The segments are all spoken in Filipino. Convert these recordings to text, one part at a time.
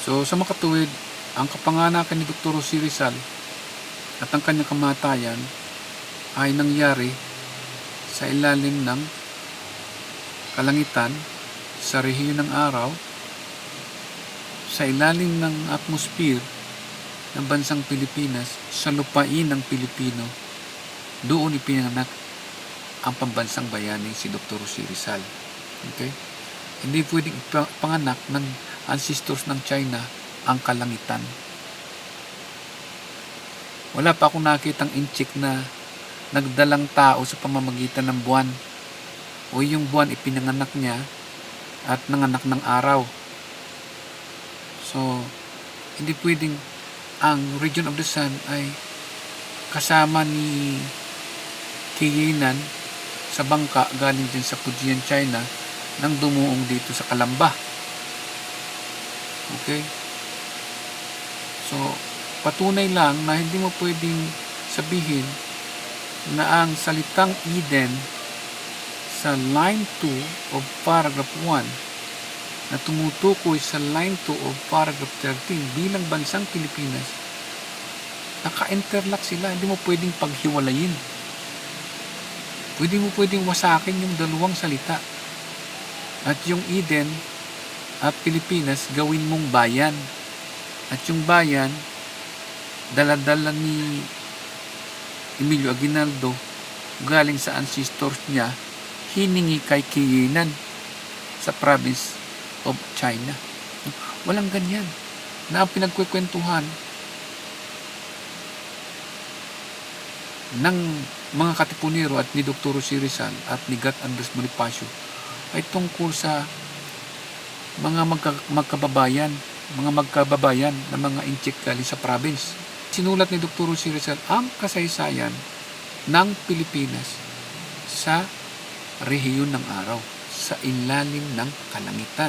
So, sa makatuwid, ang kapanganakan ni Dr. Jose Rizal at ang kanyang kamatayan ay nangyari sa ilalim ng kalangitan, sa rehiyon ng araw, sa ilalim ng atmosphere ng bansang Pilipinas, sa lupain ng Pilipino. Doon ipinanganak ang pambansang bayani si Dr. Jose Rizal. Okay? Hindi pwedeng ipanganak ng ancestors ng China ang kalangitan. Wala pa akong nakitang inchik na nagdalang tao sa pamamagitan ng buwan, o yung buwan ipinanganak niya at nanganak ng araw. So, hindi pwedeng ang region of the sun ay kasama ni Kiyinan sa bangka galing din sa Fujian, China, nang dumuong dito sa Kalamba. Okay? So, patunay lang na hindi mo pwedeng sabihin na ang salitang Eden sa line 2 of paragraph 1 na tumutukoy sa line 2 of paragraph 13 bilang bansang Pilipinas, naka-interlock sila. Hindi mo pwedeng paghiwalayin. Hindi mo pwedeng wasakin yung dalawang salita. At yung Eden at Pilipinas, gawin mong bayan. At yung bayan, dala-dala ni Emilio Aguinaldo, galing sa ancestors niya, hiningi kay Kiyinan sa province of China. Walang ganyan. Na ang pinagkukwentuhan ng mga katipunero at ni Dr. Jose Rizal at ni Gat Andres Bonifacio ay tungkol sa mga magkababayan na mga inchik galing sa province. Sinulat ni Dr. Jose Rizal ang kasaysayan ng Pilipinas sa rehiyon ng araw, sa ilalim ng kalangitan,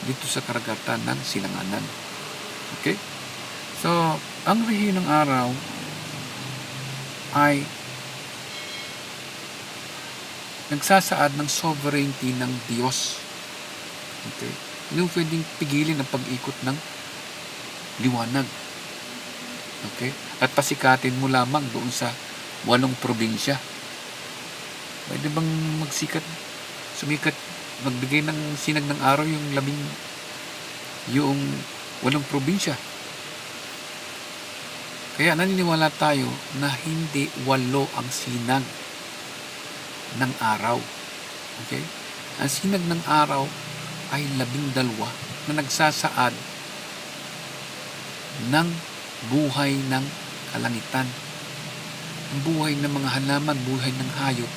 dito sa karagatan ng Silanganan. Okay? So, ang rehiyon ng araw ay nagsasaad ng sovereignty ng Diyos. Okay? Hindi mo pwedeng pigilin ang pag-ikot ng liwanag. Okay? At pasikatin mo lamang doon sa 8 probinsya. Pwede bang sumikat, magbigay ng sinag ng araw yung 8 probinsya? Kaya naniniwala tayo na hindi 8 ang sinag ng araw. Okay? Ang sinag ng araw ay 12 na nagsasaad ng buhay ng kalangitan. Ang buhay ng mga halaman, buhay ng hayop,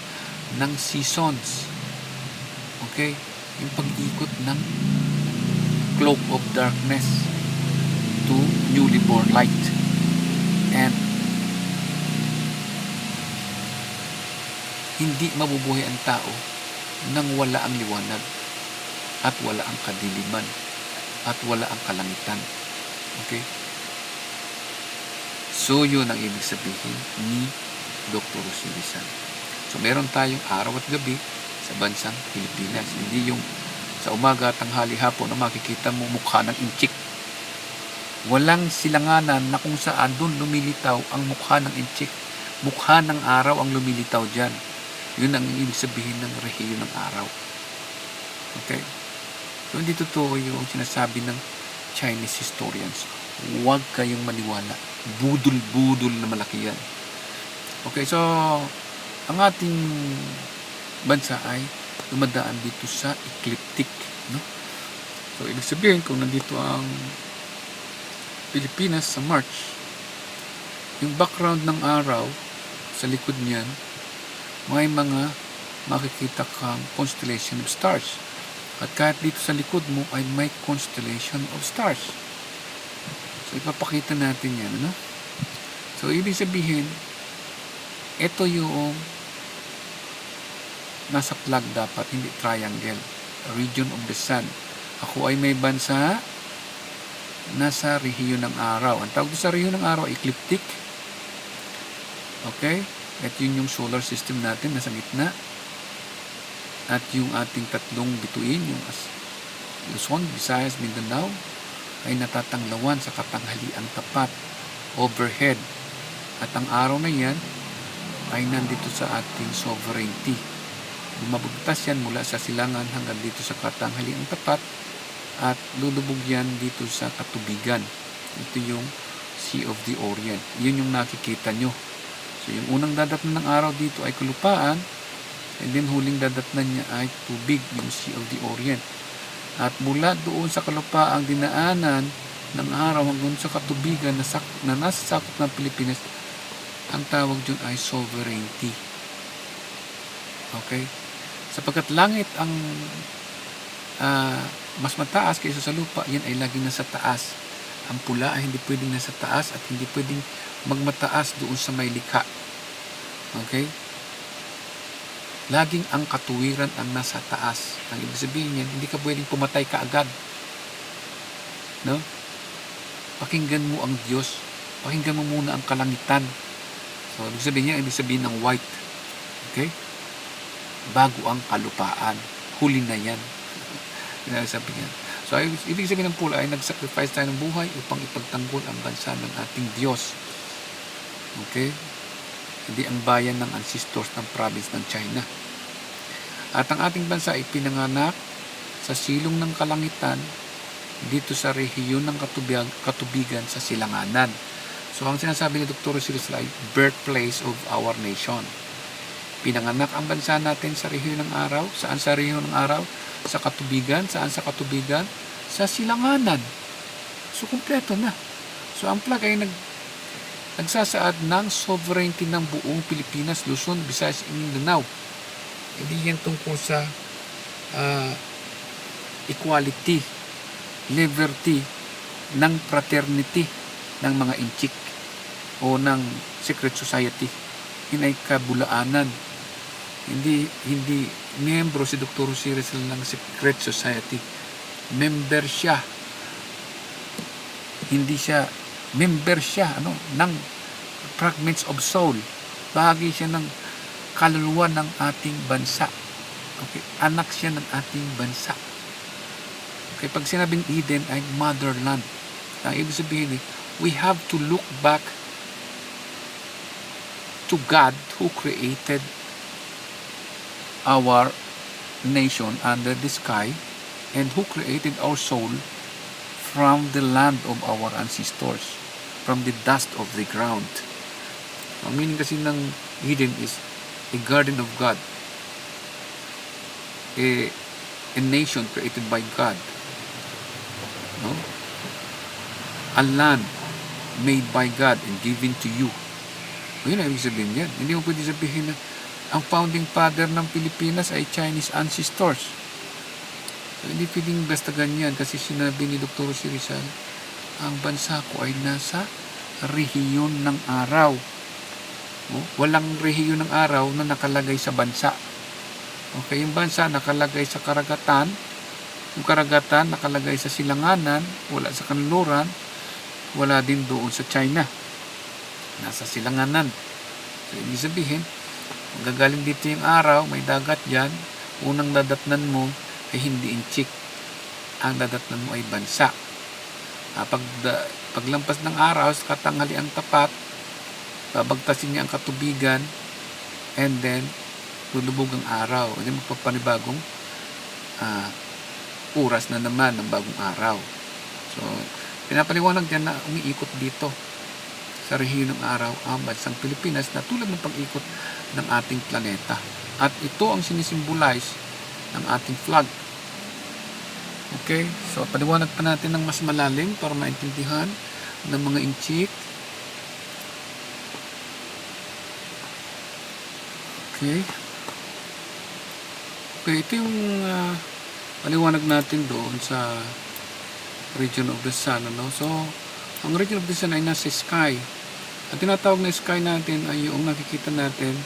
ng seasons. Okay? Yung pag-ikot ng cloak of darkness to newly born light. And hindi mabubuhay ang tao nang wala ang liwanag at wala ang kadiliman at wala ang kalangitan. Okay? So, yun ang ibig sabihin ni Dr. Jose Rizal. So, meron tayong araw at gabi sa bansang Pilipinas. Hindi yung sa umaga, tanghali, hapon na makikita mo mukha ng inchik. Walang silanganan na kung saan doon lumilitaw ang mukha ng inchik. Mukha ng araw ang lumilitaw dyan. Yun ang ibig sabihin ng rehiyon ng araw. Okay? So, hindi totoo yung sinasabi ng Chinese historians. Huwag kayong maniwala. Budol-budol na malaki yan. Okay, so ang ating bansa ay dumadaan dito sa ecliptic, no? So, ibig sabihin, kung nandito ang Pilipinas sa March, yung background ng araw sa likod niyan, may mga makikita kang constellation of stars. At kahit dito sa likod mo ay may constellation of stars. So, ipapakita natin yan, no? So, ibig sabihin, ito yung nasa flag dapat, hindi triangle. Region of the sun. Ako ay may bansa nasa rehiyon ng araw. Ang tawag sa rehiyon ng araw, ecliptic. Okay? At yun yung solar system natin, nasa gitna. At yung ating tatlong bituin, yung Luzon, Visayas, Mindanao, ay natatanglawan sa katanghaliang tapat, overhead. At ang araw na yan ay nandito sa ating sovereignty. Lumabugtas yan mula sa silangan hanggang dito sa katanghaliang tapat at lulubog yan dito sa katubigan. Ito yung Sea of the Orient. Yun yung nakikita nyo. So yung unang dadatnan ng araw dito ay kalupaan, and then huling dadatnan niya ay tubig, yung Sea of the Orient. At mula doon sa kalupaang dinaanan ng araw hanggang sa katubigan na nasa sakop ng Pilipinas, ang tawag dyan ay sovereignty. Okay? Sapagkat langit ang mas mataas kaysa sa lupa, yan ay laging nasa taas. Ang pula ay hindi pwedeng nasa taas at hindi pwedeng magmataas doon sa may likha. Okay? Laging ang katuwiran ang nasa taas. Ang ibig sabihin yan, hindi ka pwedeng pumatay kaagad. No? Pakinggan mo ang Diyos. Pakinggan mo muna ang kalangitan. So, ibig sabihin ng white. Okay? Bago ang kalupaan. Huli na yan. Sabi niya. So, ibig sabihin ng pula ay nag-sacrifice tayo ng buhay upang ipagtanggol ang bansa ng ating Diyos. Okay? Hindi ang bayan ng ancestors ng province ng China. At ang ating bansa ay pinanganak sa silong ng kalangitan dito sa rehiyon ng katubigan sa silanganan. So, ang sinasabi ni Dr. Rizal ay birthplace of our nation. Pinanganak ang bansa natin sa rehiyon ng araw. Saan sa rehiyon ng araw? Sa katubigan. Saan sa katubigan? Sa silanganan. So, kumpleto na. So, ang flag ay nagsasaad ng sovereignty ng buong Pilipinas, Luzon, Visayas, Mindanao. Hindi yan tungkol sa equality, liberty, ng fraternity ng mga inchik o ng secret society. Yan ay kabulaanan. Hindi miyembro si Dr. Rizal ng secret society. Member siya. Member siya ng fragments of soul. Bahagi siya ng kaluluwa ng ating bansa. Okay, anak siya ng ating bansa. Okay, pag sinabing Eden ay motherland. Ang ibig sabihin, we have to look back to God who created our nation under the sky and who created our soul from the land of our ancestors, from the dust of the ground. Ang meaning kasi ng Eden is a garden of God, a nation created by God, no? A land made by God and given to you. Yun ang ibig sabihin yan. Hindi mo pwede sabihin na ang founding father ng Pilipinas ay Chinese ancestors. So, hindi pwedeng basta ganyan kasi sinabi ni Dr. Rizal, ang bansa ko ay nasa rehiyon ng araw. Walang rehiyon ng araw na nakalagay sa bansa. Okay, yung bansa nakalagay sa karagatan, yung karagatan nakalagay sa silanganan, wala sa kanluran, wala din doon sa China. Nasa silanganan. So, ibig sabihin, magagaling dito yung araw, may dagat dyan, unang dadatnan mo ay hindi inchik. Ang dadatnan mo ay bansa. Paglampas ng araw sa katanghaliang tapat, babagtasin niya ang katubigan, and then lulubog ang araw. Hindi magpapanibagong oras na naman ng bagong araw. So, pinapaliwanag dyan na umiikot dito sa rehiyon ng araw ang bansang Pilipinas na tulad ng pag-ikot ng ating planeta. At ito ang sinisimbolize ng ating flag. Okay? So, paliwanag pa natin ng mas malalim para maintindihan ng mga inchik. Okay? Okay, ito yung paliwanag natin doon sa region of the sun. So, ang region of the sun ay nasa sky. At tinatawag na sky natin ay yung nakikita natin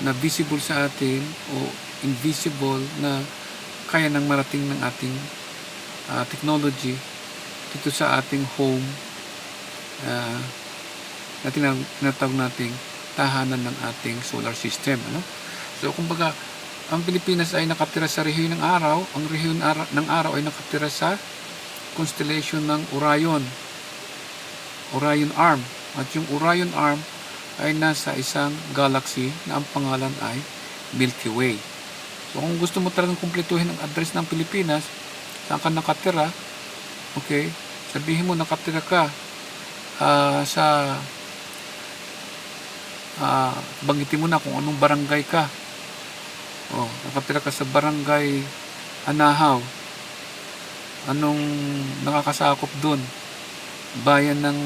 na visible sa atin o invisible na kaya nang marating ng ating technology dito sa ating home na tinatawag nating tahanan ng ating solar system. So, kumbaga, ang Pilipinas ay nakatira sa rehiyon ng araw, ang rehiyon ng araw ay nakatira sa constellation ng Orion. Orion Arm. At yung Orion Arm ay nasa isang galaxy na ang pangalan ay Milky Way. So kung gusto mo talagang kumpletuhin ang address ng Pilipinas, saan ka nakatira, okay, sabihin mo nakatira ka sa banggitin mo na kung anong barangay ka. Nakatira ka sa barangay Anahaw. Anong nakakasakop dun? Bayan ng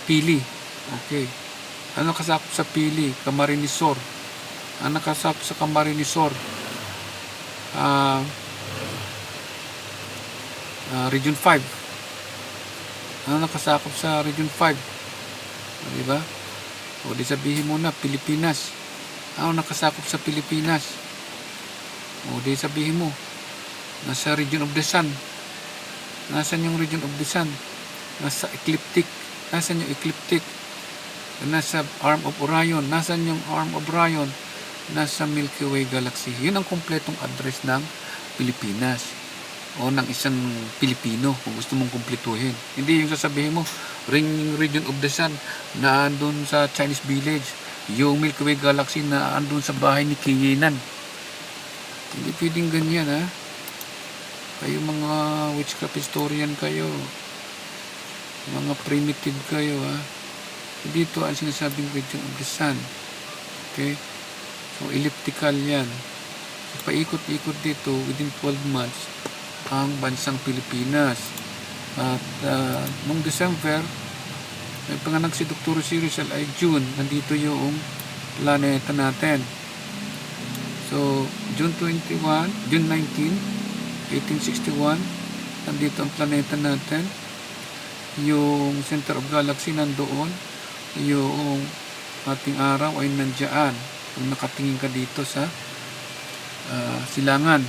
Pili. Okay. Ano nakasakop sa Pili? Camarines-Sur. Ano nakasakop sa Camarines-Sur? Region 5. Ano nakasakop sa Region 5? Diba? O di sabihin mo na, Pilipinas. Ano nakasakop sa Pilipinas? O di sabihin mo, nasa Region of the Sun. Nasaan yung Region of the Sun? Nasa Ecliptic. Nasaan yung Ecliptic? Nasa Arm of Orion. Nasaan yung Arm of Orion? Nasa Milky Way Galaxy. Yun ang kumpletong address ng Pilipinas o ng isang Pilipino kung gusto mong kumpletuhin. Hindi yung sasabihin mo, Region of the Sun na andun sa Chinese Village, yung Milky Way Galaxy na andun sa bahay ni Kiyinan. Hindi pwedeng ganyan, ha? Kayo mga witchcraft historian kayo, mga primitive kayo, ha? Dito ang sinasabing Region of the Sun. Okay? So elliptical yan. So, paikot-ikot dito within 12 months ang bansang Pilipinas. At nung December, may panganak si Dr. C. Rizal ay June. Nandito yung planeta natin. So, June 19, 1861, nandito ang planeta natin. Yung center of galaxy nandoon. Yung ating araw ay nandiyan. Kung nakatingin ka dito sa silangan.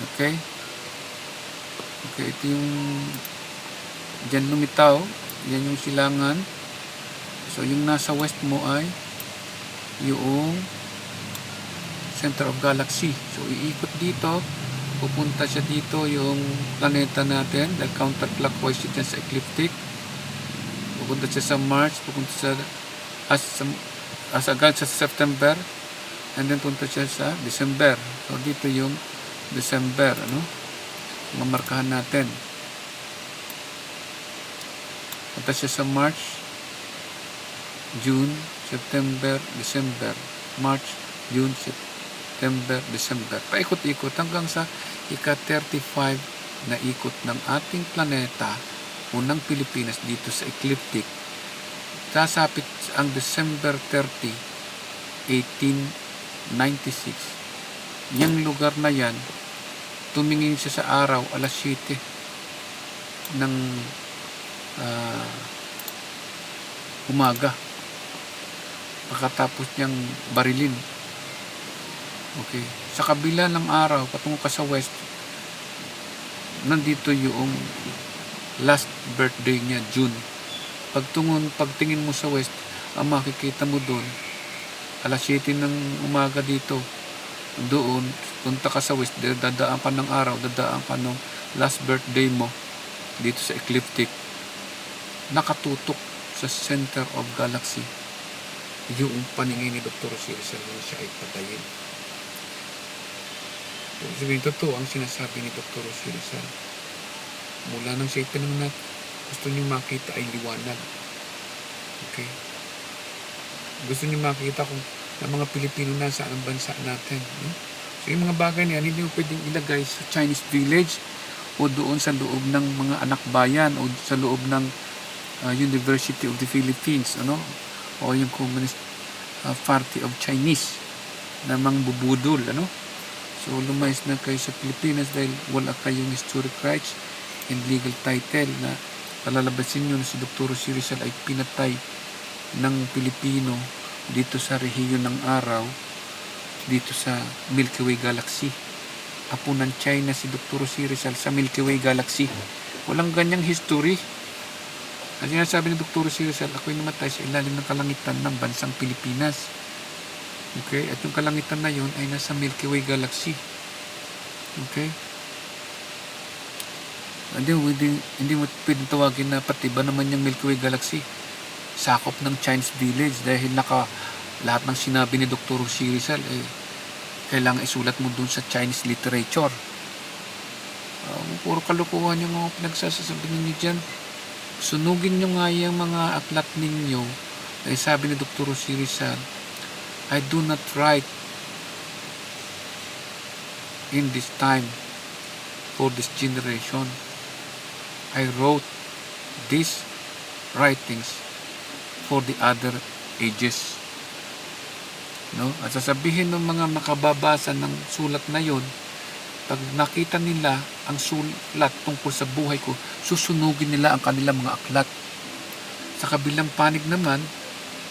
Okay? Okay, ito yung dyan lumitaw. Yan yung silangan. So, yung nasa west mo ay yung center of galaxy. So, iikot dito. Pupunta siya dito yung planeta natin. Dahil counterclockwise siya sa ecliptic. Pupunta siya sa March. Pupunta siya agad sa September. And then punta siya sa December. So, dito yung December. Mamarkahan natin. Punta siya sa March, June, September, December. March, June, September, December. Paikot-ikot hanggang sa ika-35 na ikot ng ating planeta, unang Pilipinas dito sa ecliptic. Sasapit ang December 30, 1896. Yung lugar na yan, tumingin siya sa araw alas 7 ng umaga. Pagkatapos niyang barilin. Okay. Sa kabila ng araw, patungo ka sa west, nandito yung last birthday niya, June. Pagtingin mo sa west, ang makikita mo doon, alas 7 ng umaga dito, doon, punta ka sa west, dadaan ka ng araw, dadaan ka ng last birthday mo, dito sa ecliptic, nakatutok sa center of galaxy, yung paningin ni Dr. C. Rizal na siya ay patayin. Sabihin, totoo ang sinasabi ni Dr. C. Rizal. Mula nang siya itinangat, gusto niyo makita ay liwanag. Okay? Gusto niyo makita kung ang mga Pilipino na saan ang bansa natin. So yung mga bagay na yan, hindi mo pwedeng ilagay sa Chinese village o doon sa loob ng mga anak bayan o sa loob ng University of the Philippines, o yung Communist Party of Chinese na mga bubudol, So lumayas na kayo sa Pilipinas dahil wala kayong historic rights and legal title na palalabasin nyo na si Dr. C. Rizal ay pinatay ng Pilipino dito sa rehiyon ng araw, dito sa Milky Way Galaxy. Apo ng China si Dr. C. Rizal sa Milky Way Galaxy. Walang ganyang history. Ang sinasabi ni Dr. C. Rizal, ako'y namatay sa ilalim ng kalangitan ng bansang Pilipinas. Okay? At yung kalangitan na yun ay nasa Milky Way Galaxy. Okay? Hindi mo pwedeng tawagin na pati ba naman yung Milky Way Galaxy. Sakop ng Chinese Village dahil lahat ng sinabi ni Dr. Jose Rizal kailangan isulat mo dun sa Chinese literature. Puro kalokohan yung mga pinagsasasabi ninyo dyan. Sunugin nyo nga yung mga aklat ninyo. Ay sabi ni Dr. Jose Rizal, I do not write in this time for this generation. I wrote these writings for the other ages. No? At sasabihin ng mga makababasa ng sulat na yon, pag nakita nila ang sulat tungkol sa buhay ko, susunugin nila ang kanilang mga aklat. Sa kabilang panig naman,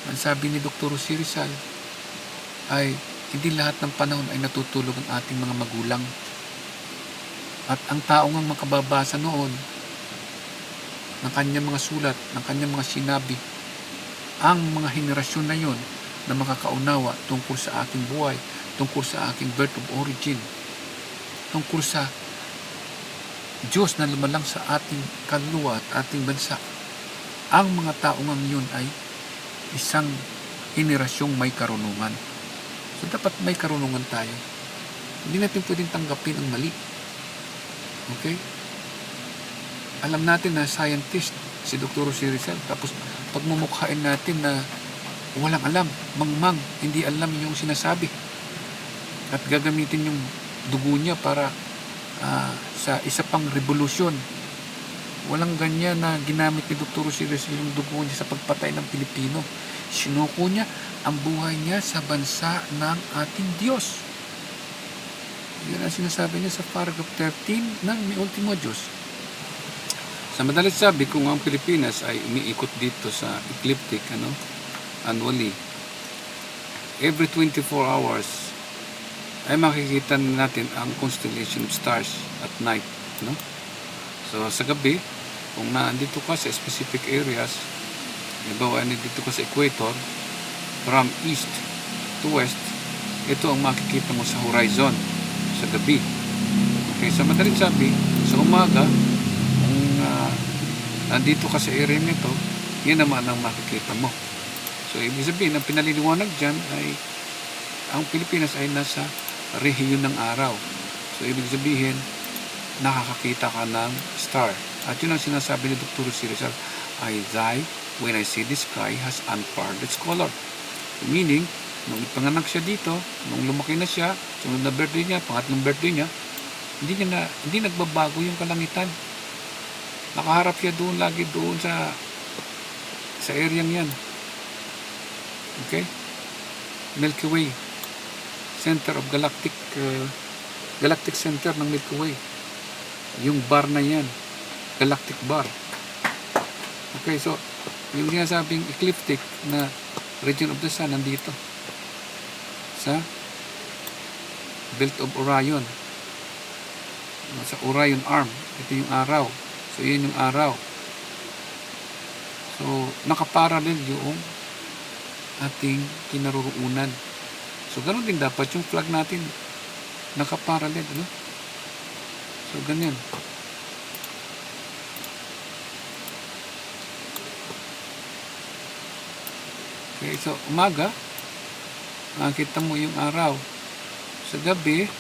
ang sabi ni Dr. Jose Rizal, ay hindi lahat ng panahon ay natutulog ang ating mga magulang. At ang taong ang makababasa noon ng kanyang mga sulat, ng kanyang mga sinabi, ang mga henerasyon na yon na makakaunawa tungkol sa aking buhay, tungkol sa aking birth of origin, tungkol sa Diyos na lumalang sa ating kaluluwa at ating bansa. Ang mga taong ang yun ay isang henerasyong may karunungan. So dapat may karunungan tayo. Hindi natin pwedeng tanggapin ang mali. Okay? Alam natin na scientist si Dr. Jose Rizal, tapos pagmumukhain natin na walang alam, mangmang, hindi alam yung sinasabi. At gagamitin yung dugo niya para sa isa pang revolusyon. Walang ganyan na ginamit ni Dr. Jose Rizal yung dugo niya sa pagpatay ng Pilipino. Sinuko niya ang buhay niya sa bansa ng ating Diyos. Yan ang sinasabi niya sa paragraph 13 ng Mi Ultimo Diyos. Sa madalit sabi, kung ang Pilipinas ay umiikot dito sa ecliptic, annually, every 24 hours, ay makikita natin ang constellation of stars at night. No? So, sa gabi, kung nandito ka sa specific areas, halimbawa, nandito ka sa equator, from east to west, ito ang makikita mo sa horizon, sa gabi. Okay, sa madalit sabi, sa umaga, nandito ka sa area nito, yan naman ang makikita mo. So, ibig sabihin, ang pinaliliwanag dyan ay ang Pilipinas ay nasa rehiyon ng araw. So, ibig sabihin, nakakakita ka ng star. At yun ang sinasabi ni Dr. Jose Rizal, I die when I see the sky has unparalleled its color. Meaning, nung ipanganak siya dito, nung lumaki na siya, sunod na birthday niya, pangatlong birthday niya, hindi nagbabago yung kalangitan. Nakaharap siya doon, lagi doon sa area yan. Okay? Milky Way. Center of galactic center ng Milky Way. Yung bar na yan. Galactic bar. Okay, so, yung sinasabing ecliptic na region of the sun nandito. Sa Belt of Orion. Sa Orion Arm. Ito yung araw. So, yun yung araw. So, nakaparallel yung ating kinaroroonan. So, ganun din dapat yung flag natin. Nakaparallel, no? So, ganyan. Okay, so, umaga, makikita mo yung araw. Sa gabi,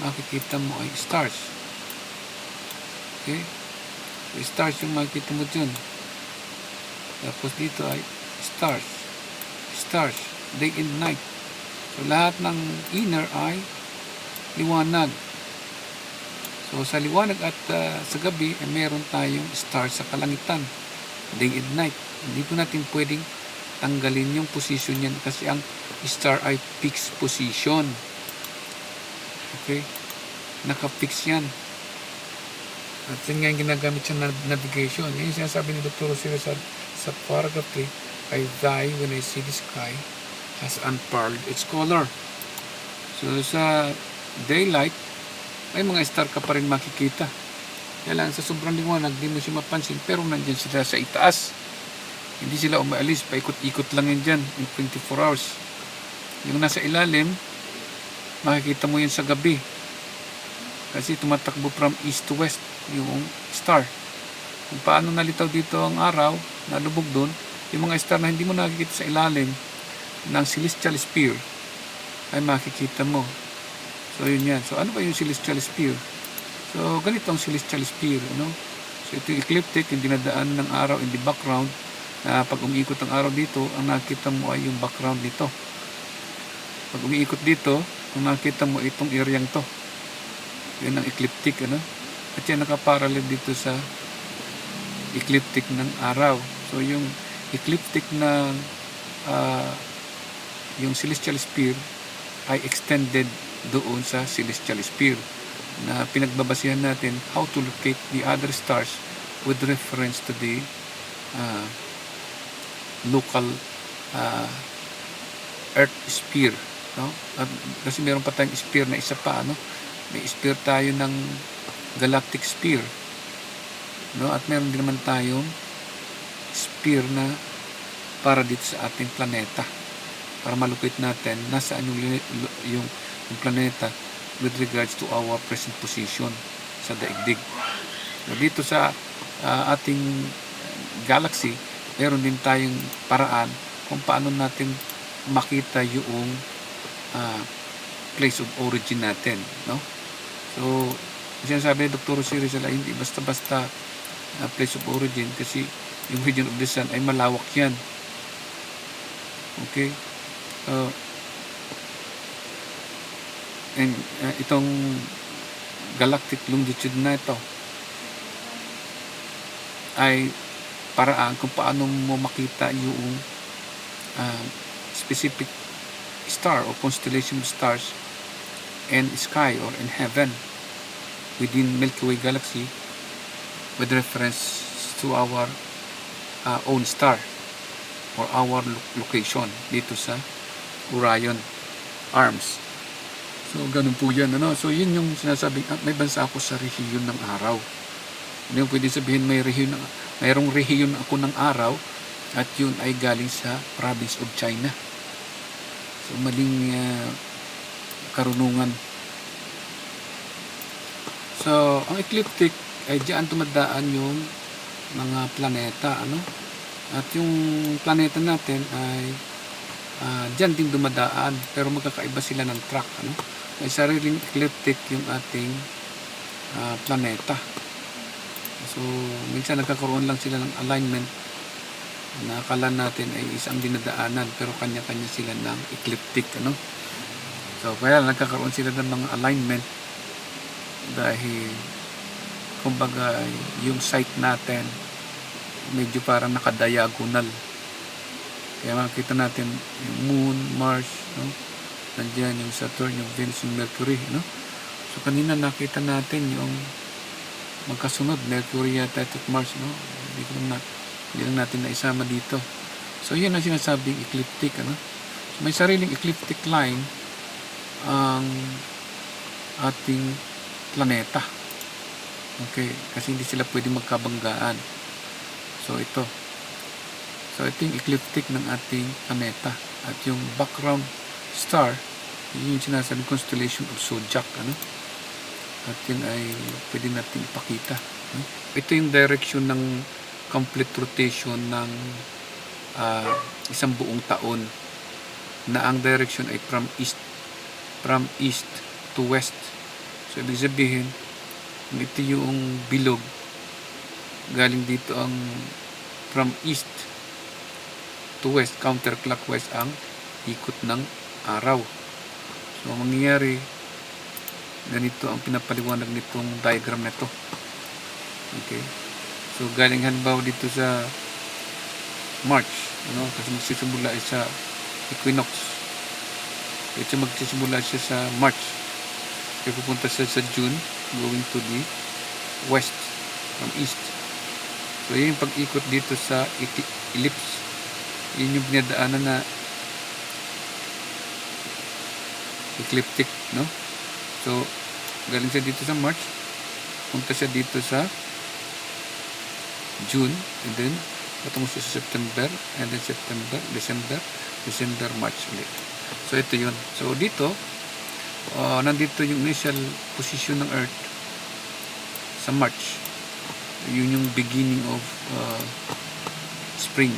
makikita mo ay stars. Okay? Stars yung makikita mo dyan. Tapos dito ay stars. Stars. Day and night. So, lahat ng inner ay liwanag. So, sa liwanag at sa gabi, meron tayong stars sa kalangitan. Day and night. Hindi po natin pwedeng tanggalin yung position yan kasi ang star ay fixed position. Okay? Naka-fix yan. At yun nga yung ginagamit siya navigation. Yan yung sinasabi ni Dr. Jose Rizal sa paragraph 3, I die when I see the sky has unparalleled its color. So sa daylight, may mga star ka pa rin makikita. Kaya lang sa sobrang liwanag, di mo siya mapansin, pero nandyan sila sa itaas. Hindi sila umaalis, paikot-ikot lang yan dyan in 24 hours. Yung nasa ilalim, makikita mo yun sa gabi. Kasi tumatakbo from east to west yung star. Kung paano nalitaw dito ang araw, nalubog doon, yung mga star na hindi mo nakikita sa ilalim ng celestial sphere, ay makikita mo. So yun yan. So ano ba yung celestial sphere? So ganito ang celestial sphere, ano? So ito yung ecliptic, yung dinadaan ng araw in the background, na pag umiikot ang araw dito, ang nakita mo ay yung background nito. Pag umiikot dito, ang nakita mo itong areang to. Yan ang ecliptic, ano? At yan nakaparallel dito sa ecliptic ng araw. So yung ecliptic ng yung celestial sphere ay extended doon sa celestial sphere na pinagbabasihan natin how to locate the other stars with reference to the local earth sphere, no? At kasi meron pa tayong sphere na isa pa, no? May sphere tayo ng galactic sphere, no? At meron din naman tayong sphere na para dito sa ating planeta, para malupit natin nasaan yung planeta with regards to our present position sa daigdig. So, dito sa ating galaxy, meron din tayong paraan kung paano natin makita yung place of origin natin, no? So, sinasabi ni Dr. Rosie Rizal ay hindi basta-basta place of origin, kasi yung region of the sun ay malawak yan. Okay? And itong galactic longitude na ito ay paraan kung paano mo makita yung specific star or constellation of stars in sky or in heaven within Milky Way galaxy with reference to our own star or our location dito sa Orion Arms. So ganun po yan, ano? So yun yung sinasabing may bansa ako sa rehiyon ng araw. Ano yung pwede sabihin, mayroong rehiyon ako ng araw, at yun ay galing sa province of China. So maling karunungan. So ang ecliptic ay diyan tumadaan yung mga planeta, ano? At yung planeta natin ay diyan din dumadaan, pero magkakaiba sila ng track, ano? May sariling ecliptic yung ating planeta. So minsan nagkakaroon lang sila ng alignment na akala natin ay isang dinadaanan, pero kanya-kanya sila ng ecliptic, ano? So kaya nagkakaroon sila ng mga alignment dahil kumbaga yung site natin medyo parang nakadiagonal. Kaya makikita natin yung Moon, Mars, no? Nandiyan yung Saturn, yung Venus, yung Mercury, no? So kanina nakita natin yung magkasunod, Mercury yata at Mars, no? Hindi lang natin naisama dito. So yun ang sinasabing ecliptic, ano? So, may sariling ecliptic line ang ating planeta. Okay, kasi hindi sila pwede magkabanggaan. So ito yung ecliptic ng ating planeta, at yung background star, yun yung sinasabing constellation of Zodiac, ano? At yun ay pwede natin ipakita, no? Ito yung direction ng complete rotation ng isang buong taon, na ang direction ay from east to west. So ibig sabihin, ito yung bilog, galing dito ang from east to west, counterclockwise ang ikot ng araw. So mangyayari, ganito ang pinapaliwanag nitong diagram na ito. Okay, so galing halimbawa dito sa March, ano, kasi magsisimula sa equinox. Ito magsisimula siya sa March, kaya pupunta siya sa June, going to the west from east. So yun yung pag-ikot dito sa ellipse, yun yung pinadaanan na ecliptic, no? So galing siya dito sa March, punta siya dito sa June, and then patungo siya sa September, and then September, December, March ulit. So ito yun. So dito, nandito yung initial position ng Earth sa March. Yun yung beginning of spring.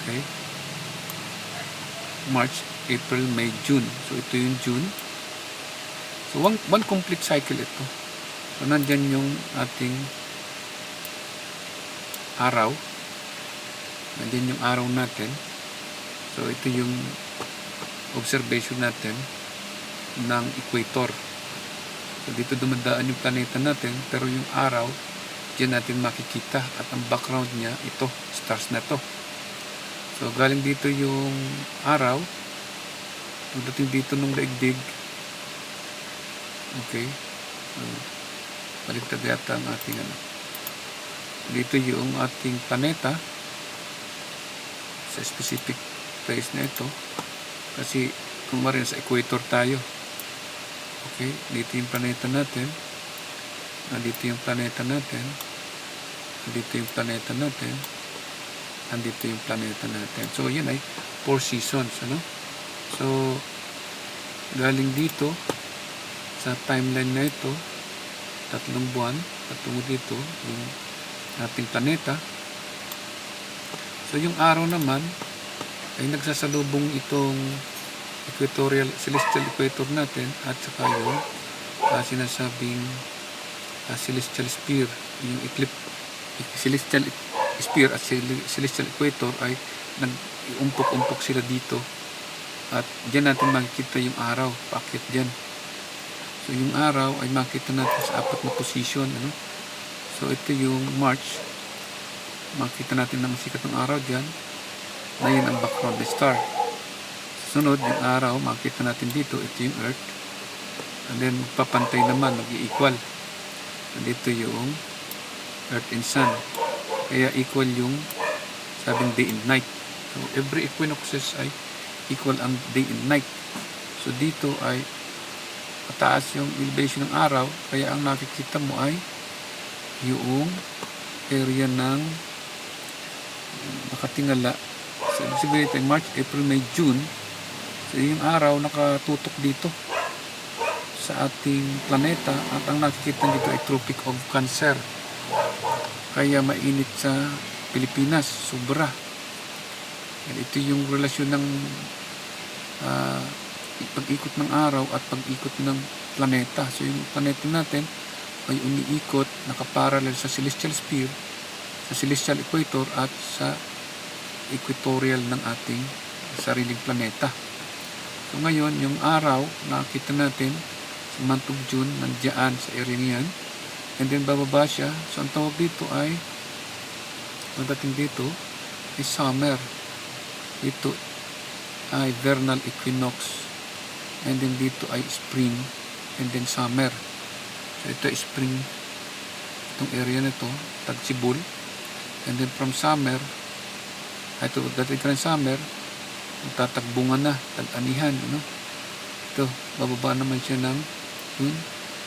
Okay? March, April, May, June. So ito yung June. So one complete cycle ito. So nandyan yung ating araw. Nandyan yung araw natin. So ito yung observation natin ng equator. So dito dumadaan yung planeta natin, pero yung araw diyan natin makikita, at ang background niya ito, stars na to. So galing dito yung araw, pagdating dito ng daigdig. Okay, so baliktad yata ang ating dito yung ating planeta sa specific place na ito, kasi kung marin sa equator tayo. Okay, dito yung planeta natin, dito yung planeta natin, dito yung planeta natin, andito yung planeta natin. So yun ay 4 seasons, ano? So galing dito sa timeline na ito, 3 buwan patungo dito yung ating planeta. So yung araw naman ay nagsasalubong itong equatorial, celestial equator natin, at saka yung sinasabing celestial sphere, yung celestial sphere at celestial equator ay nag-umpok-umpok sila dito, at dyan natin makikita yung araw, paakyat dyan. So yung araw ay makita natin sa 4 na position, ano? So ito yung March, makita natin ng sikat ng araw dyan, na yun ang background star. Sunod yung araw, makita natin dito, ito yung Earth, and then magpapantay naman, mag-i-equal. Dito yung Earth and Sun, kaya equal yung sabing day and night. So every equinoxes ay equal ang day and night. So dito ay mataas yung elevation ng araw, kaya ang nakikita mo ay yung area ng nakatingala. So ibig sabihin ito March, April, May, June. So yung araw nakatutok dito sa ating planeta, at ang nakikita dito ay Tropic of Cancer. Kaya mainit sa Pilipinas, sobra. And ito yung relasyon ng pag-ikot ng araw at pag-ikot ng planeta. So yung planeta natin ay umiikot nakaparallel sa celestial sphere, sa celestial equator, at sa equatorial ng ating sariling planeta. So ngayon, yung araw nakita natin sa month of June, nandiyan sa area niyan, and then bababa siya. So ang tawag dito ay, pagdating dito ay summer. Dito ay vernal equinox, and then dito ay spring, and then summer. So ito ay spring, itong area na ito, Tagsibol, and then from summer, ito dating ka ng summer, magtatagbungan na, tag-anihan, ano? Ito, bababa naman siya ng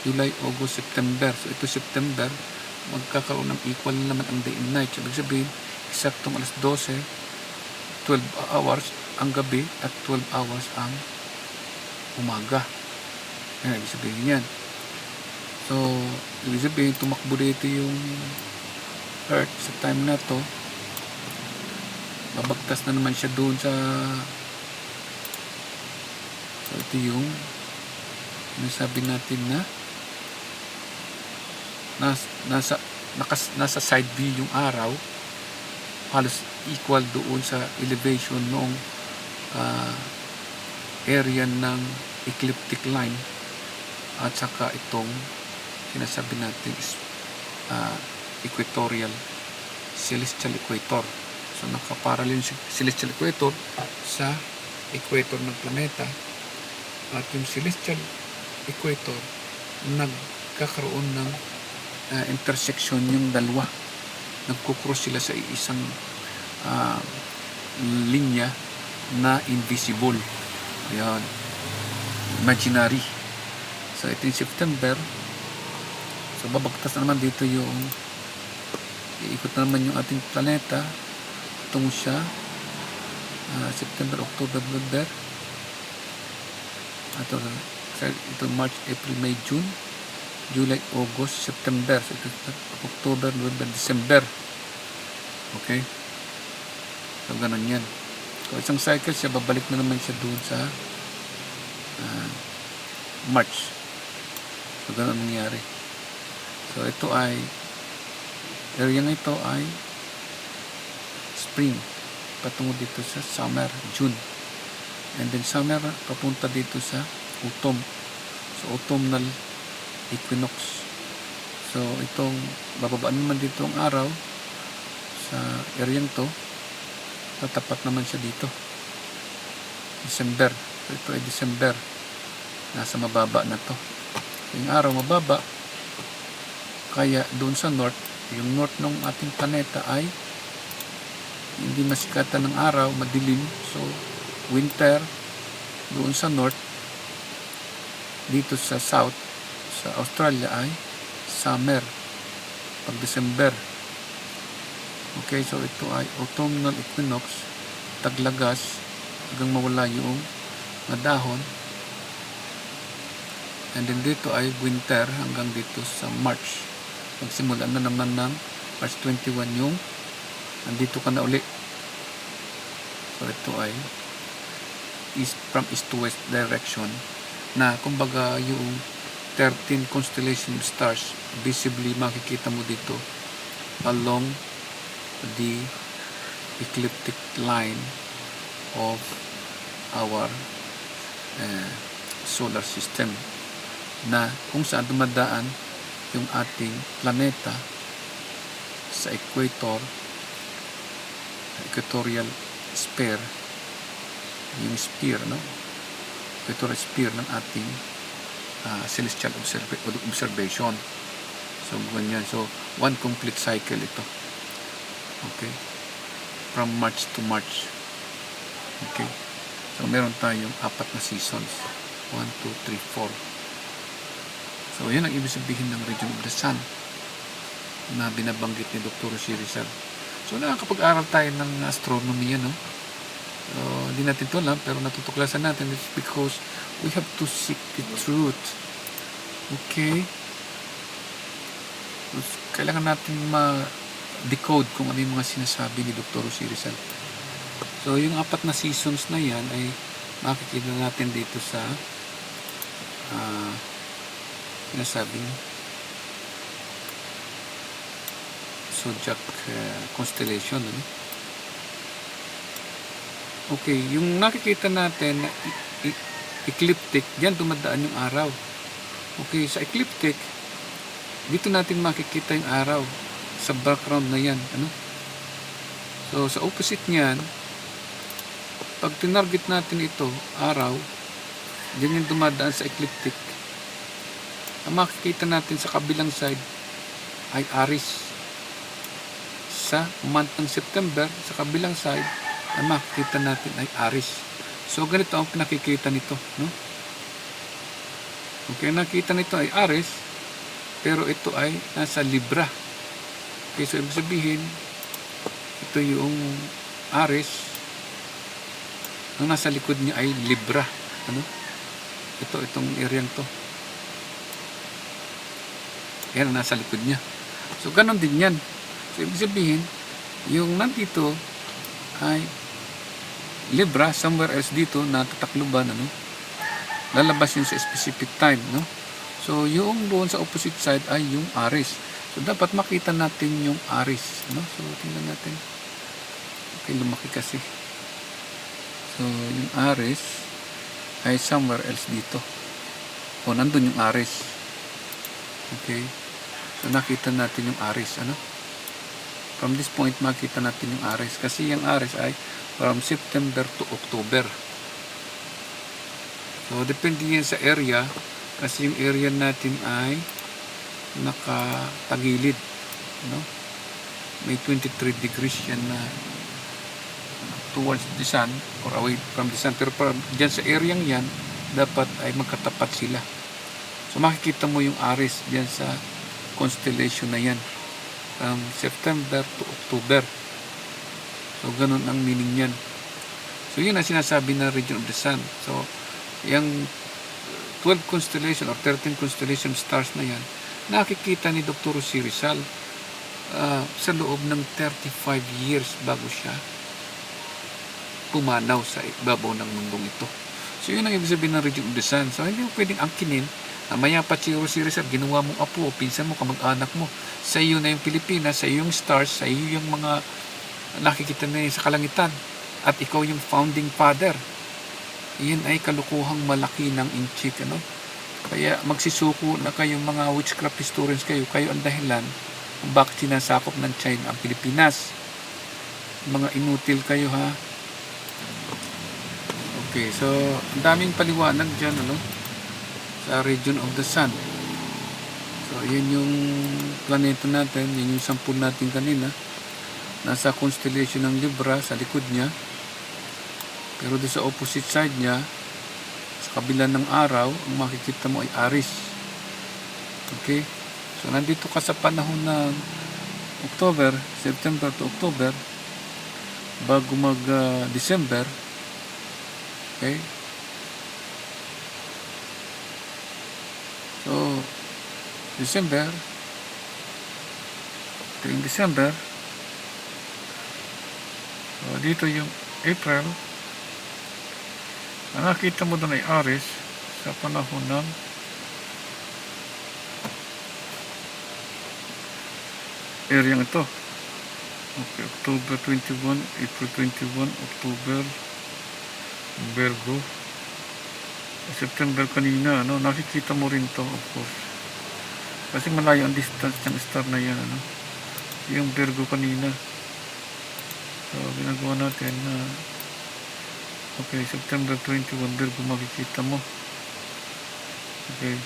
July, August, September. So ito September, magkakaroon ng equal naman ang day and night. So ibig sabihin, eksaktong alas 12, 12 hours ang gabi at 12 hours ang umaga. Yan, ibig sabihin yan. So, ibig sabihin, tumakbo dito yung Earth sa time na to, babagtas na naman siya doon sa, so ito yung nasabi natin na nasa side view yung araw, halos equal doon sa elevation noong area ng ecliptic line, at saka itong sinasabi natin is equatorial, celestial equator. So nakaparallel yung celestial equator sa equator ng planeta, at yung celestial equator nagkakaroon ng intersection yung dalawa, nagkukross sila sa isang linya na invisible. Ayan, imaginary. So ito yung September. So babagtas na naman dito yung, iikot na naman yung ating planeta tungo siya September, October, November. Ito March, April, May, June, July, August, September. So, October, November, December. Okay? So, ganun yan. So, isang cycle siya, babalik na naman siya doon sa March. So, ganun nangyari. So, ito ay area na ito ay spring patungo dito sa summer, June. And then summer papunta dito sa autumn. So, autumnal equinox. So, itong bababaan naman dito ang araw sa area to. Tatapat naman siya dito. December. So, ito ay December. Nasa mababa na to. Yung araw mababa. Kaya doon sa north, yung north ng ating planeta ay hindi masikatan ng araw, madilim. So, winter doon sa north. Dito sa south, sa Australia ay summer. Pag December. Okay, so ito ay autumnal equinox, taglagas, hanggang mawala yung dahon. And then dito ay winter hanggang dito sa March. Magsimula na naman ng March 21 yung nandito ka na uli. So ito ay from east to west direction na kumbaga yung 13 constellation of stars visibly makikita mo dito along the ecliptic line of our solar system, na kung saan dumadaan yung ating planeta sa equatorial sphere, yung sphere, no? Equatorial sphere ng ating celestial observation. So, ganyan. So, one complete cycle ito. Okay? From March to March. Okay? So, meron tayong 4 na seasons. 1, 2, 3, 4. So, yan ang ibig sabihin ng region of the sun na binabanggit ni Dr. C. Rizal. So, nakakapag-aral tayo ng astronomy yan, no? So, hindi natin ito alam, pero natutuklasan natin. It's because we have to seek the truth. Okay? So, kailangan natin ma-decode kung ano yung mga sinasabi ni Dr. C. Rizal. So, yung 4 na seasons na yan ay makikita natin dito sa sinasabing zodiac constellation, ano? Okay, yung nakikita natin na ecliptic, diyan dumadaan yung araw. Okay, sa ecliptic dito natin makikita yung araw sa background na yan, ano? So sa opposite niyan, pag tinarget natin ito, araw, diyan yung dumadaan sa ecliptic. Ang makikita natin sa kabilang side ay Aries. Sa month ng September, sa kabilang side, ang makikita natin ay Aries. So, ganito ang nakikita nito, no? Okay, nakikita nito ay Aries, pero ito ay nasa Libra. Okay, so ibig sabihin, ito yung Aries, ang nasa likod niya ay Libra, ano? Itong area to. Yan ang nasa likod niya. So, ganon din yan. So, ibig sabihin, yung nandito ay Libra, somewhere else dito na tatakluban, ano? Lalabas yun sa specific time, no? So, yung doon sa opposite side ay yung Aries. So, dapat makita natin yung Aries, no? So, tingnan natin. Okay, lumaki kasi. So, yung Aries ay somewhere else dito. O, nandun yung Aries. Okay? So, nakita natin yung Aries, ano? From this point, makita natin yung Aries. Kasi yung Aries ay from September to October. So, depende yan sa area. Kasi yung area natin ay nakatagilid, no? May 23 degrees yan na towards the sun or away from the sun. Pero dyan sa area yan, dapat ay magkatapat sila. So, makikita mo yung Aries dyan sa constellation na yan. From September to October. So, ganun ang meaning yan. So yun ang sinasabi na region of the sun. So yung 12 constellation or 13 constellation stars na yan, nakikita ni Dr. Jose Rizal sa loob ng 35 years bago siya pumanaw sa ibabaw ng mundong ito. So yun ang ibig sabihin ng region of the sun. So hindi mo pwedeng angkinin na maya pa si Rizal, ginawa mong apo, pinsan mo, kamag-anak mo. Sa iyo na yung Pilipinas, sa iyo yung stars, sa iyo yung mga nakikita na sa kalangitan. At ikaw yung founding father. Yan ay kalukuhang malaki ng inchik, ano? Kaya magsisuko na kayong mga witchcraft historians kayo ang dahilan kung bakit sinasakop ng China ang Pilipinas. Mga inutil kayo, ha? Okay, so ang daming paliwanag dyan, ano? Sa region of the sun. So yan yung planeta natin, yan yung sample natin kanina. Nasa constellation ng Libra sa likod niya. Pero doon sa opposite side niya, sa kabila ng araw, ang makikita mo ay Aries. Okay? So, nandito ka sa panahon ng October, September to October, bago mag-December. Okay? So, December, ito yung December. So, dito yung April. Ang nakita mo doon ay Aries sa panahon ng area ito. Okay, October 21, April 21, October, Virgo, September kanina, ano, nakikita mo rin to, of course. Kasi malayo ang distance ng star na yan, ano. Yung Virgo kanina. So, ginagawa natin na okay, September 21, Virgo makikita mo. Okay.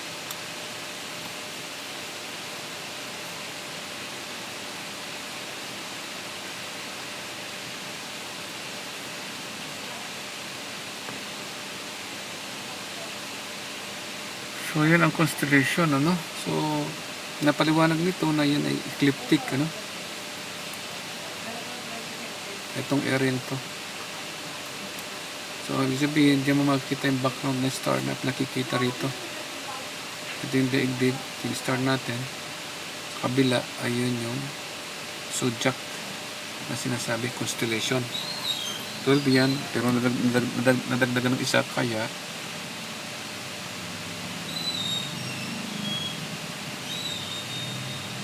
So, yan ang constellation, ano? So, napaliwanag nito na yan ay ecliptic, ano? Itong area nito. So, ibig sabihin, hindi mo makikita yung background ng star na nakikita rito. Ito yung daigdig, yung star natin. Sa kabila, ayun yung zodiac na sinasabi, constellation. 12 yan, pero nadagdagan ng isa, kaya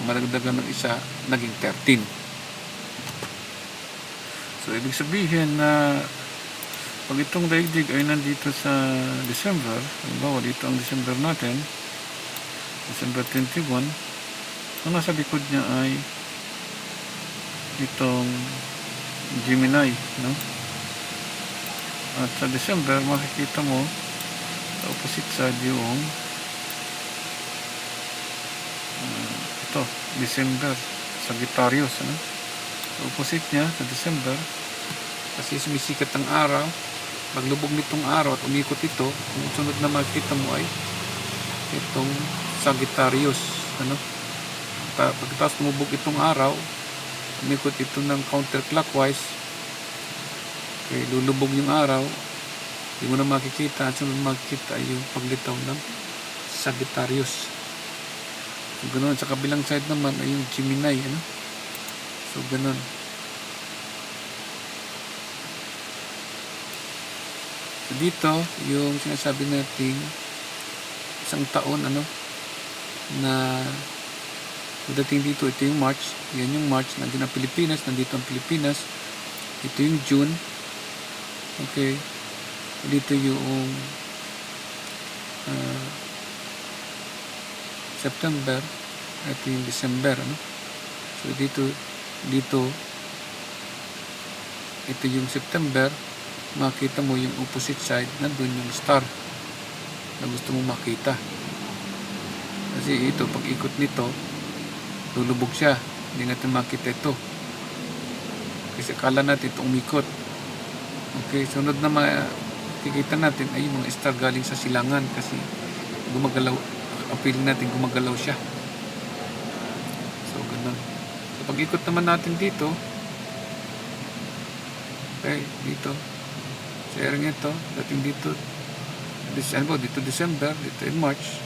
madagdagan ng isa, naging 13. So, ibig sabihin na pag itong daigdig ay nandito sa December, halimbawa dito ang December natin, December 21, ang nasa likod niya ay itong Gemini, no? At sa December, makikita mo sa opposite side yung ito, December, Sagittarius, ano? Sa opposite niya, sa December, kasi sumisikat ang araw, paglubog nitong araw at umikot ito, ang sunod na makikita mo ay itong Sagittarius, ano? Pagkatapos tumubog itong araw, umikot ito ng counterclockwise, okay, lulubog yung araw, hindi mo na makikita, at sunod makikita ay yung paglitaw ng Sagittarius. So, ganoon. Sa kabilang side naman ay yung Gemini, ano? So, ganoon. So, dito, yung sinasabi nating isang taon, ano, na pagdating dito, ito yung March. Yan yung March. Nandito ang Pilipinas. Nandito ang Pilipinas. Ito yung June. Okay. Dito yung September. Ito yung December, ano? So, dito ito yung September. Makita mo yung opposite side. Nandun yung star na gusto mo makita. Kasi ito, pag ikot nito, lulubog siya. Hindi natin makita ito. Kasi akala natin ito umikot. Okay, sunod na makikita natin ay yung mga star galing sa silangan kasi gumagalaw. Ang feeling natin gumagalaw siya. So, ganun. So, pag ikot naman natin dito, okay, dito, Sa area ito, dating dito, dito December, dito in March.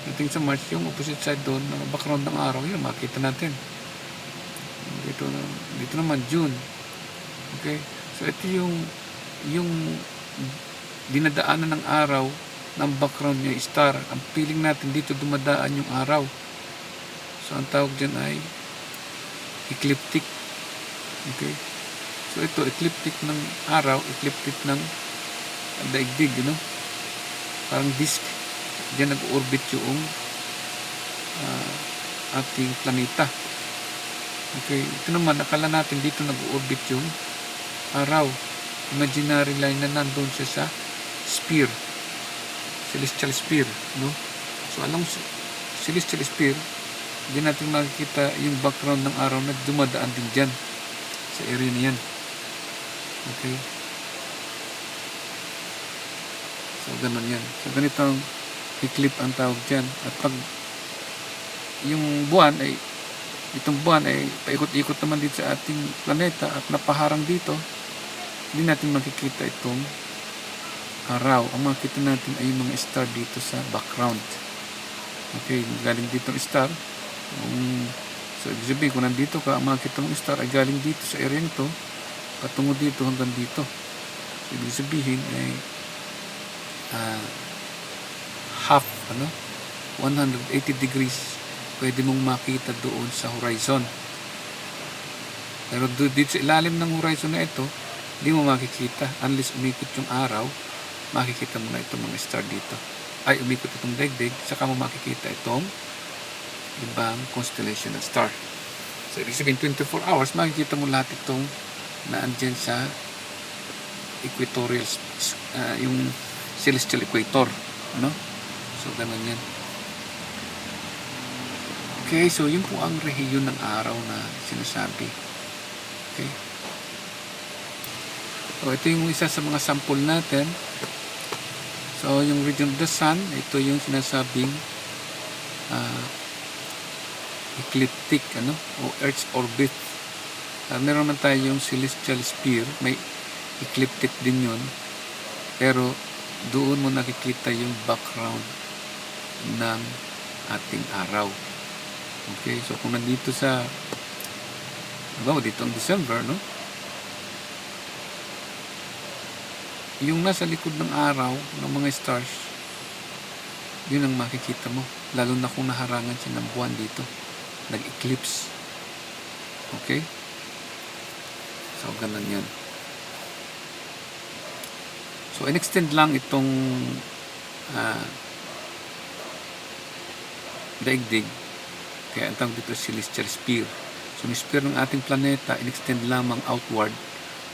Dating sa March, yung opposite side doon, na background ng araw, yun, makita natin. Dito naman, June. Okay? So, ito yung dinadaanan ng araw, ng background niya, star. Ang feeling natin dito, dumadaan yung araw. So, ang tawag dyan ay ecliptic. Okay? So, ito, ecliptic ng araw, ecliptic ng daigdig, parang disk. Diyan nag-orbit yung ating planeta. Okay, ito naman, akala natin dito nag-orbit yung araw. Imaginary line na nandun siya sa sphere. Celestial sphere, So, alam celestial sphere, diyan natin makikita yung background ng araw na dumadaan din dyan sa area na yan. Okay. So, ganun yan. So, ganitong eclipse ang tawag dyan. At pag yung buwan ay itong buwan ay paikot-ikot naman dito sa ating planeta at napaharang dito, hindi natin makikita itong araw. Ang makikita natin ay yung mga star dito sa background. Okay, galing dito ang star. So, ibig sabihin, kung nandito ka, ang makikita mong star ay galing dito sa area nito, patungo dito hanggang dito. So, ibig sabihin ay half, 180 degrees pwede mong makita doon sa horizon. Pero dito sa ilalim ng horizon na ito, hindi mo makikita unless umikot yung araw, makikita mo na itong mga star dito. Ay, umikot itong daigdig, saka mo makikita itong ibang constellation ng star. So, ibig sabihin, 24 hours, makikita mo lahat itong naandyan sa equatorial, yung celestial equator. So, ganun yan. Okay, so yun po ang rehiyon ng araw na sinasabi. Okay. So, ito yung isa sa mga sample natin. So, yung region of the sun, ito yung sinasabing ecliptic, o Earth's orbit. Meron naman tayo yung celestial sphere, may ecliptic din yun. Pero, doon mo nakikita yung background ng ating araw. Okay, so kung nandito sa dito ang December, yung nasa likod ng araw ng mga stars, yun ang makikita mo, lalo na kung naharangan siya ng buwan dito, nag-eclipse. Okay, so ganun yan. So in-extend lang itong daigdig. Kaya ang tawag dito celestial sphere. So, yung sphere ng ating planeta, in-extend lamang outward.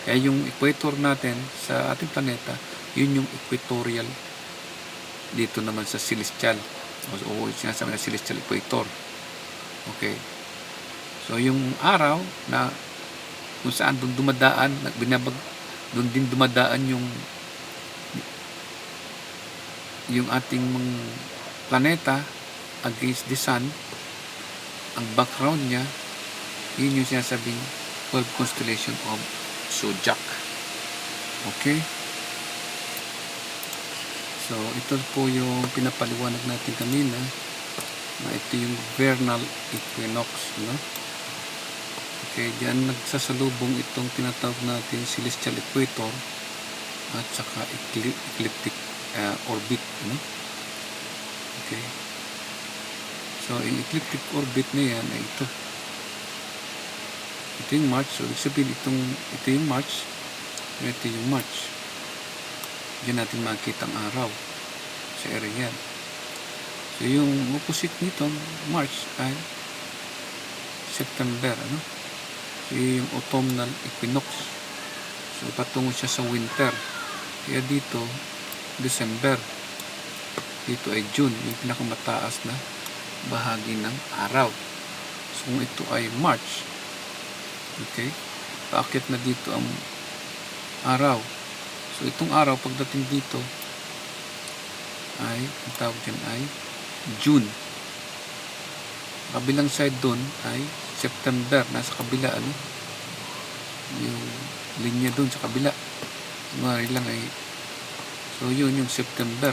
Kaya yung equator natin sa ating planeta, yun yung equatorial dito naman sa celestial. O sinasabi na celestial equator. Okay. So, yung araw na kung saan doon dumadaan, doon din dumadaan yung ating planeta against the sun, ang background niya, yun yung sinasabing 12 constellation of Zodiac. Okay? So, ito po yung pinapaliwanag natin kanina, na ito yung vernal equinox, Okay, diyan nagsasalubong itong tinatawag natin celestial equator at saka ecliptic orbit, Okay. So, yung ecliptic orbit na yan ay ito. Ito yung March. So, ibig sabihin, ito yung March. Ito yung March. Diyan natin makikita ang araw sa area yan. So, yung opposite nito, March, ay September, So, yung autumnal equinox. So, patungo siya sa winter. Kaya dito, December. Dito ay June, yung pinakamataas na bahagi ng araw. So, kung ito ay March, okay, paakyat na dito ang araw. So, itong araw, pagdating dito, ay, ang tawag dyan ay June. Kabilang side doon ay September, nasa kabila, yung linya doon sa kabila. Kunwari lang ay, so yun yung September.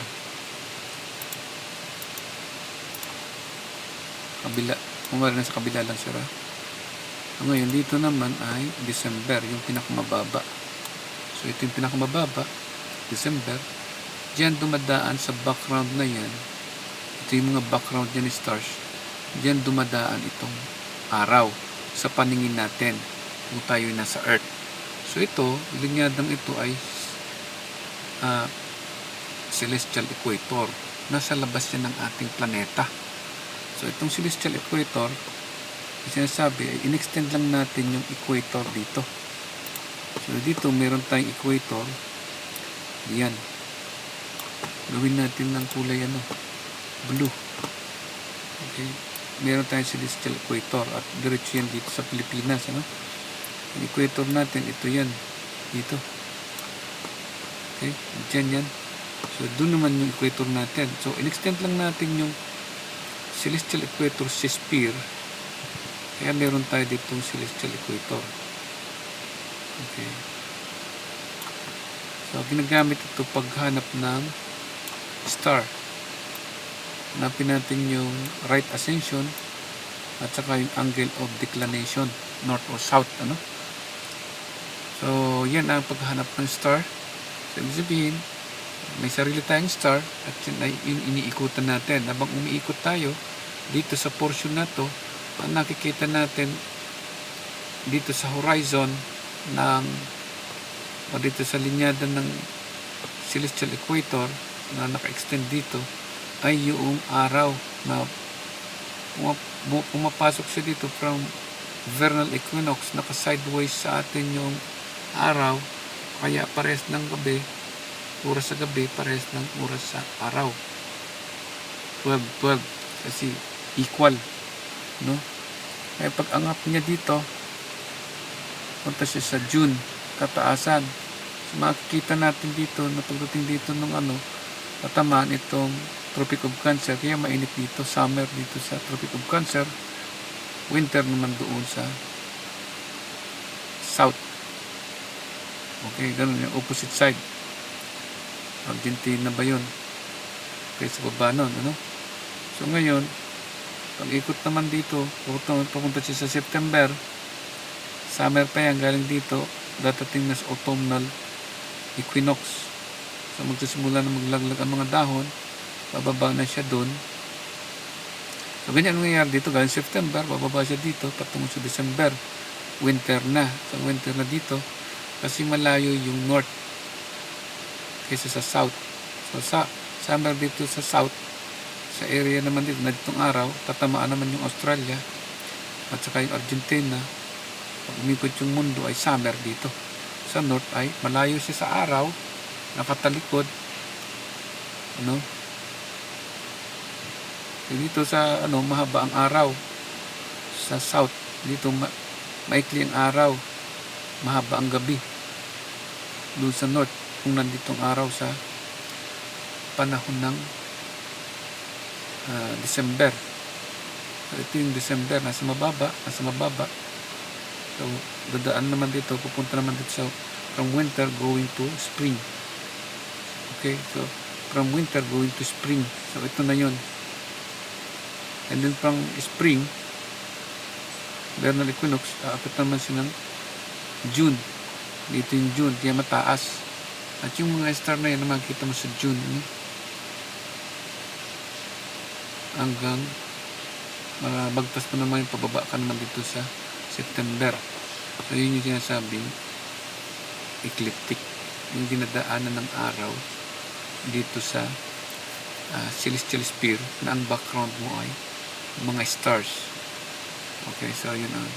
Kabila, kunwari na sa kabila lang siya. So ngayon, dito naman ay December, yung pinakamababa. So ito yung pinakamababa, December. Diyan dumadaan sa background na yan. Ito yung mga background yan ni stars. Diyan dumadaan itong araw sa paningin natin kung tayo nasa Earth. So ito, linyadang ito ay celestial equator. Nasa labas yan ng ating planeta. So itong celestial equator, sinasabi ay in-extend lang natin yung equator dito. So dito meron tayong equator. Yan. Gawin natin ng kulay blue. Okay. Meron tayong celestial equator at diretso yan dito sa Pilipinas. Yung equator natin, ito yan. Dito. Okay. Diyan yan. So doon naman yung equator natin. So in-extend lang natin yung celestial equator sa sphere. Kaya meron tayo dito celestial equator. Okay. So ginagamit ito paghanap ng star. Hanapin natin yung right ascension at saka yung angle of declination, north or south. So yan ang paghanap ng star. So ibig sabihin, may sarili tayong star at yun ay iniikutan natin. Habang umiikot tayo dito sa portion na to, ang nakikita natin dito sa horizon o dito sa linyada ng celestial equator na naka-extend dito ay yung araw na pumapasok siya dito from vernal equinox, naka-sideways sa atin yung araw, kaya pares ng gabi, oras sa gabi, pares ng oras sa araw. 12 kasi equal, no? Kaya pag angat niya dito, punta siya sa June, kataasan. So, makikita natin dito na pagdating dito ng tatamaan itong Tropic of Cancer, kaya mainit dito, summer dito sa Tropic of Cancer, winter naman doon sa south. Okay, ganun yung opposite side. Argentina ba yun? Okay, sa baba nun, So ngayon, pag ikot naman dito, pupunta siya sa September, summer pa yan, galing dito, datating na sa autumnal equinox. So magsisimula na maglaglag ang mga dahon, bababa na siya doon. So ganyan ang nangyayari dito, galing September, bababa siya dito, patungo sa December, winter na. So winter na dito, kasi malayo yung north kaysa sa south. So sa summer dito sa south, sa area naman dito, na ditong araw, tatamaan naman yung Australia at saka yung Argentina. Pag umikot yung mundo ay summer dito. Sa north ay malayo siya sa araw, nakatalikod. Dito sa mahaba ang araw. Sa south, dito maikli ang araw, mahaba ang gabi. Doon sa north, kung nanditong araw sa panahon ng December. So ito yung December, nasa mababa. So dadaan naman dito, pupunta naman dito sa from winter going to spring. Okay, so from winter going to spring. So ito na yun. And then from spring, vernal equinox, aapit naman siya ng June. Dito yung June, kaya mataas. At yung mga star na yan na makikita mo sa June, hanggang bagtas mo naman yung pababa ka naman dito sa September. So yun yung sinasabing ecliptic, yung dinadaanan ng araw dito sa celestial sphere na ang background mo ay mga stars. Okay, so yun ang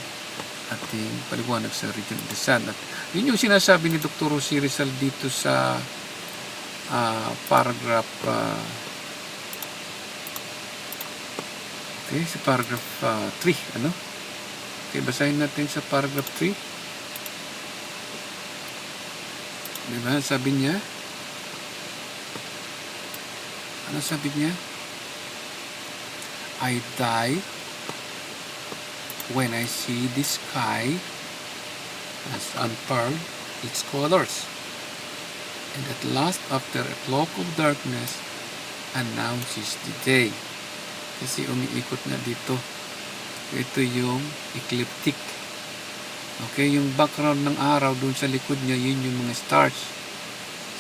ating paliwanag sa region of the sun. At yun yung sinasabi ni Dr. Rosie Rizal dito sa paragraph okay, sa paragraph 3, Okay, basahin natin sa paragraph 3. Diba? Sabi niya, ano sabi niya? I die when I see the sky as unfurled its colors. And at last, after a cloak of darkness, announces the day. Kasi umiikot na dito. Ito yung ecliptic. Okay, yung background ng araw doon sa likod niya, yun yung mga stars.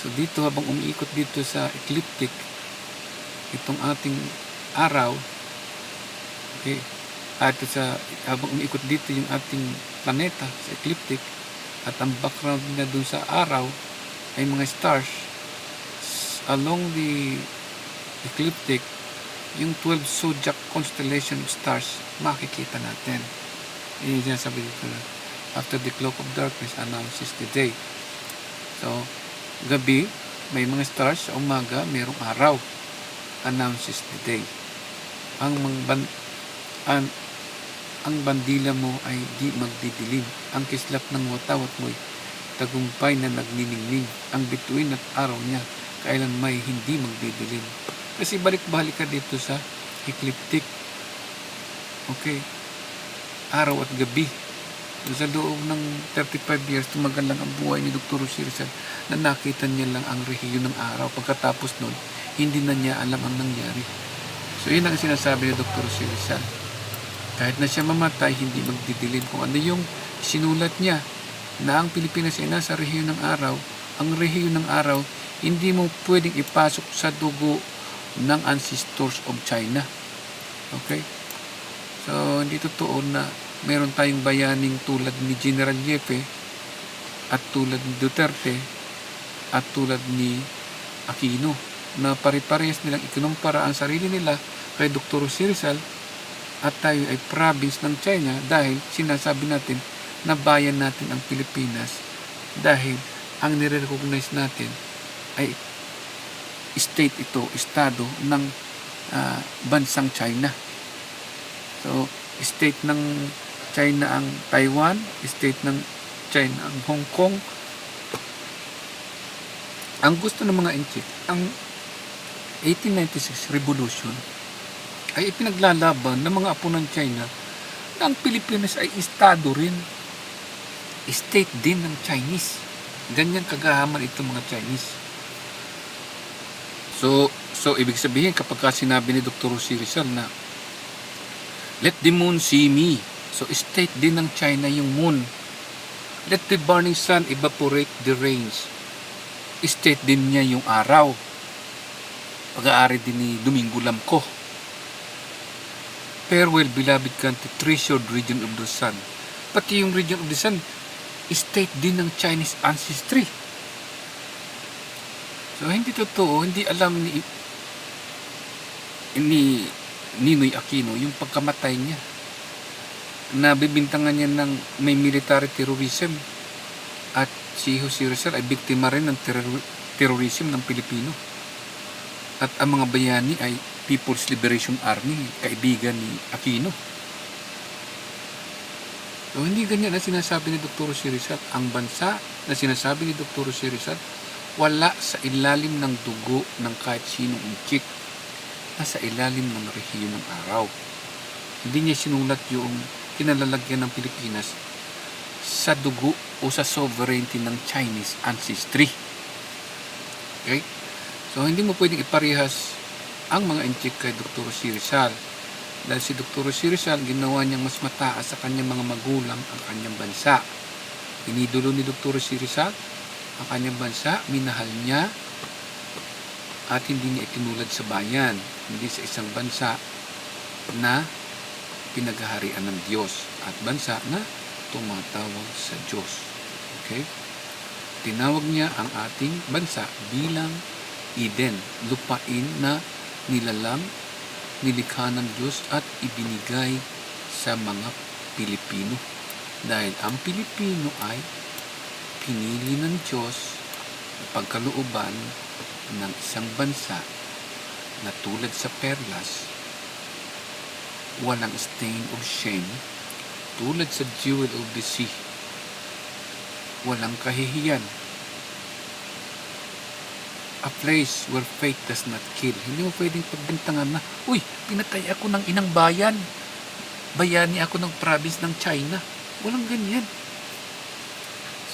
So dito, habang umiikot dito sa ecliptic, itong ating araw, okay, at habang umiikot dito yung ating planeta sa ecliptic, at ang background niya doon sa araw ay mga stars. Along the ecliptic, yung 12 zodiac constellation of stars, makikita natin. Yun yung sabi dito, after the cloak of darkness announces the day. So, gabi, may mga stars. Sa umaga, mayroong araw. Announces the day. Ang bandila mo ay di magdidilim. Ang kislap ng watawat mo'y tagumpay na nagniningning. Ang bituin at araw niya, kailan may hindi magdidilim. Kasi balik-balik ka dito sa ecliptic. Okay. Araw at gabi. Sa loob ng 35 years, tumagal lang ang buhay ni Dr. Rosie Rizal na nakita niya lang ang rehiyon ng araw. Pagkatapos nun, hindi na niya alam ang nangyari. So, yun ang sinasabi ni Dr. Rosie Rizal. Kahit na siya mamatay, hindi magdidilim. Kung ano yung sinulat niya na ang Pilipinas ay nasa rehiyon ng araw, ang rehiyon ng araw, hindi mo pwedeng ipasok sa dugo ng ancestors of China. Okay? So, hindi totoo na meron tayong bayaning tulad ni General Yepe at tulad ni Duterte at tulad ni Aquino na pare-parehas nilang ikunumpara ang sarili nila kay Dr. Rosie Rizal at tayo ay province ng China dahil sinasabi natin na bayan natin ang Pilipinas dahil ang nire-recognize natin ay state ito, estado ng bansang China. So, state ng China ang Taiwan, state ng China ang Hong Kong. Ang gusto ng mga Inchik, ang 1896 Revolution ay ipinaglalaban ng mga apo ng China na ang Pilipinas ay estado rin. State din ng Chinese. Ganyan kagahaman itong mga Chinese. So ibig sabihin kapag sinabi ni Dr. Rosie Rizal na let the moon see me. So, state din ng China yung moon. Let the burning sun evaporate the rains. State din niya yung araw. Pag-aari din ni Domingo Lamco. Farewell, beloved country, treasured region of the sun. Pati yung region of the sun, state din ng Chinese ancestry. So, hindi totoo, hindi alam ni Ninoy Aquino yung pagkamatay niya. Nabibintangan niya ng may military terrorism at si Rosie Rizal ay biktima rin ng terrorism ng Pilipino at ang mga bayani ay People's Liberation Army, kaibigan ni Aquino. So hindi ganyan na sinasabi ni Dr. Rosie Rizal. Ang bansa na sinasabi ni Dr. Rosie Rizal wala sa ilalim ng dugo ng kahit sinong Inchik, nasa ilalim ng rehiyon ng araw. Hindi niya sinulat yung kinalalagyan ng Pilipinas sa dugo o sa sovereignty ng Chinese ancestry. Okay? So, hindi mo pwedeng iparehas ang mga Inchik kay Dr. Rosie Rizal. Dahil si Dr. Rosie Rizal, ginawa niyang mas mataas sa kanyang mga magulang ang kanyang bansa. Inidolo ni Dr. Rosie Rizal ang kanyang bansa, minahal niya at hindi niya itinulad sa bayan, hindi sa isang bansa na pinaghaharian ng Diyos at bansa na tumatawag sa Diyos. Okay? Tinawag niya ang ating bansa bilang Eden, lupain na nilalang, nilikha ng Diyos at ibinigay sa mga Pilipino. Dahil ang Pilipino ay pinili ng Diyos na pagkalooban ng isang bansa na tulad sa perlas, walang stain of shame, tulad sa jewel of the sea, walang kahihiyan, a place where faith does not kill. Hindi mo pwedeng pagbintangan na, uy, pinatay ako ng inang bayan, bayani ako ng province ng China. Walang ganyan.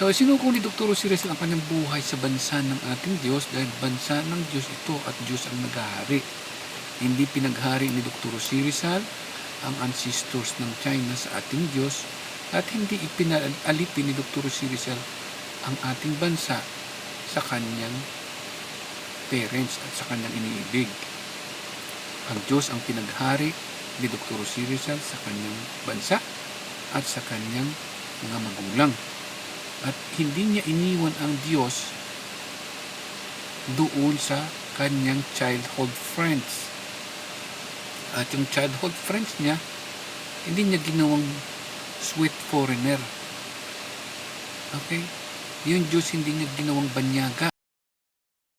So, sinuko ni Dr. Jose Rizal ang kanyang buhay sa bansa ng ating Diyos dahil bansa ng Diyos ito at Diyos ang naghahari. Hindi pinaghari ni Dr. Jose Rizal ang ancestors ng China sa ating Diyos at hindi ipinalipin ni Dr. Jose Rizal ang ating bansa sa kanyang parents at sa kanyang iniibig. Ang Diyos ang pinaghari ni Dr. Jose Rizal sa kanyang bansa at sa kanyang mga magulang. At hindi niya iniwan ang Diyos doon sa kanyang childhood friends. At yung childhood friends niya, hindi niya ginawang sweet foreigner. Okay? Yung Diyos hindi niya ginawang banyaga.